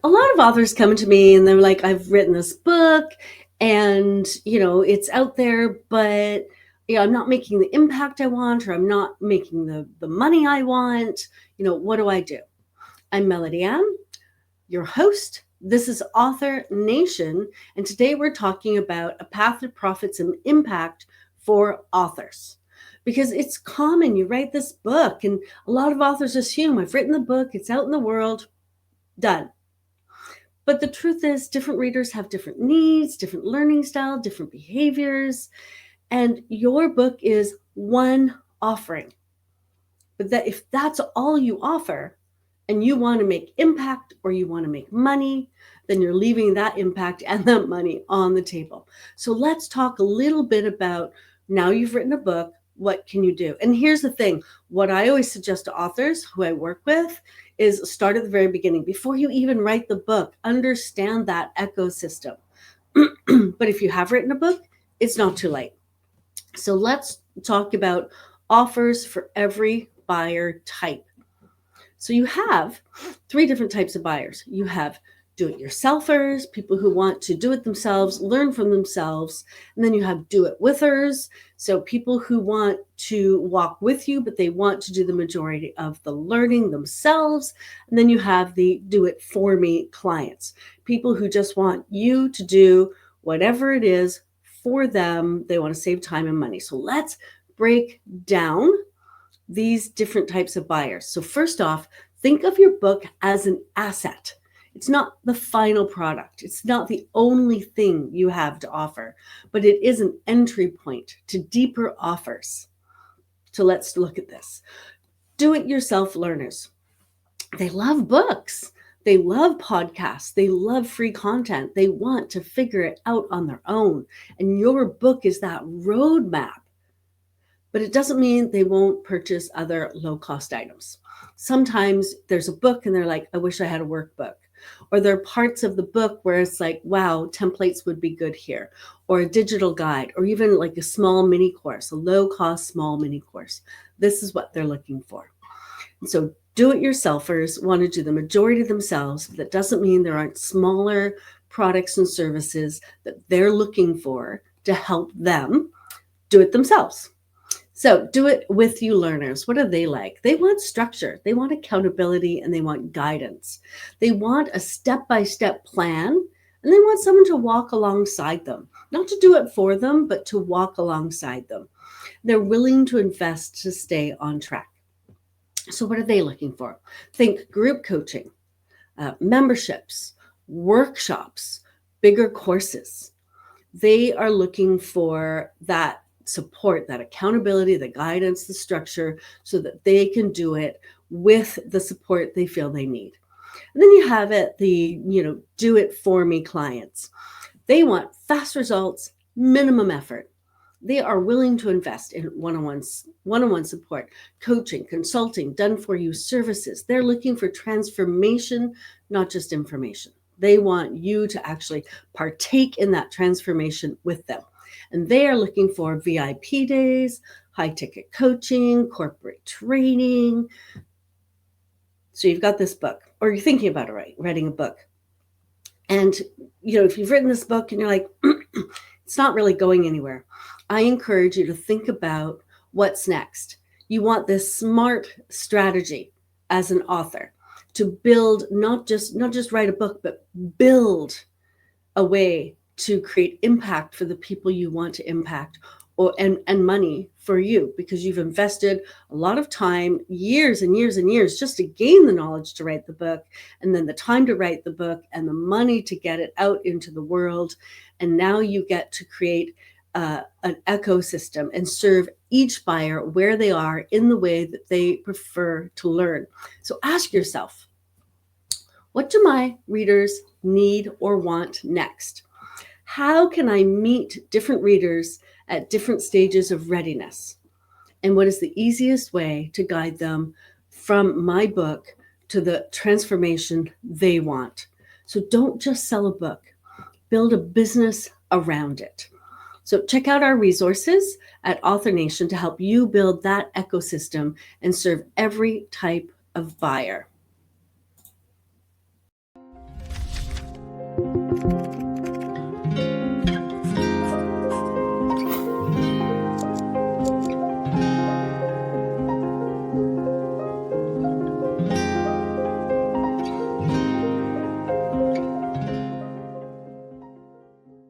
A lot of authors come to me and they're like, I've written this book and, it's out there, but I'm not making the impact I want, or I'm not making the money I want. What do I do? I'm Melody Ann, your host. This is Author Nation, and today we're talking about a path to profits and impact for authors. Because it's common, you write this book, and a lot of authors assume I've written the book, it's out in the world, done. But the truth is, different readers have different needs, different learning style, different behaviors, and your book is one offering. But that if that's all you offer and you want to make impact or you want to make money, then you're leaving that impact and that money on the table. So let's talk a little bit about, now you've written a book, what can you do? And here's the thing, what I always suggest to authors who I work with is start at the very beginning. Before you even write the book, understand that ecosystem. But if you have written a book, it's not too late. So let's talk about offers for every buyer type. So you have three different types of buyers. You have do-it-yourselfers, people who want to do it themselves, learn from themselves. And then you have do-it-withers, so people who want to walk with you, but they want to do the majority of the learning themselves. And then you have the do-it-for-me clients, people who just want you to do whatever it is for them. They want to save time and money. So let's break down these different types of buyers. So first off, think of your book as an asset. It's not the final product. It's not the only thing you have to offer, but it is an entry point to deeper offers. So let's look at this. Do-it-yourself learners. They love books. They love podcasts. They love free content. They want to figure it out on their own. And your book is that roadmap. But it doesn't mean they won't purchase other low-cost items. Sometimes there's a book and they're like, I wish I had a workbook. Or there are parts of the book where it's like, wow, templates would be good here. Or a digital guide, or even like a small mini course, a low-cost small mini course. This is what they're looking for. And so do-it-yourselfers want to do the majority themselves. That doesn't mean there aren't smaller products and services that they're looking for to help them do it themselves. So do it with you learners. What are they like? They want structure, they want accountability, and they want guidance. They want a step-by-step plan, and they want someone to walk alongside them, not to do it for them, but to walk alongside them. They're willing to invest to stay on track. So what are they looking for? Think group coaching, memberships, workshops, bigger courses. They are looking for that support, that accountability, the guidance, the structure, so that they can do it with the support they feel they need. And then you have it, the, do it for me clients. They want fast results, minimum effort. They are willing to invest in one-on-one support, coaching, consulting, done for you services. They're looking for transformation, not just information. They want you to actually partake in that transformation with them. And they are looking for VIP days, high ticket coaching, corporate training. So you've got this book, or you're thinking about writing a book. And, if you've written this book and you're like, it's not really going anywhere, I encourage you to think about what's next. You want this smart strategy as an author to build, not just write a book, but build a way to create impact for the people you want to impact, and money for you, because you've invested a lot of time, years and years and years, just to gain the knowledge to write the book, and then the time to write the book and the money to get it out into the world. And now you get to create an ecosystem and serve each buyer where they are in the way that they prefer to learn. So ask yourself, what do my readers need or want next? How can I meet different readers at different stages of readiness? And what is the easiest way to guide them from my book to the transformation they want? So don't just sell a book, build a business around it. So check out our resources at Author Nation to help you build that ecosystem and serve every type of buyer.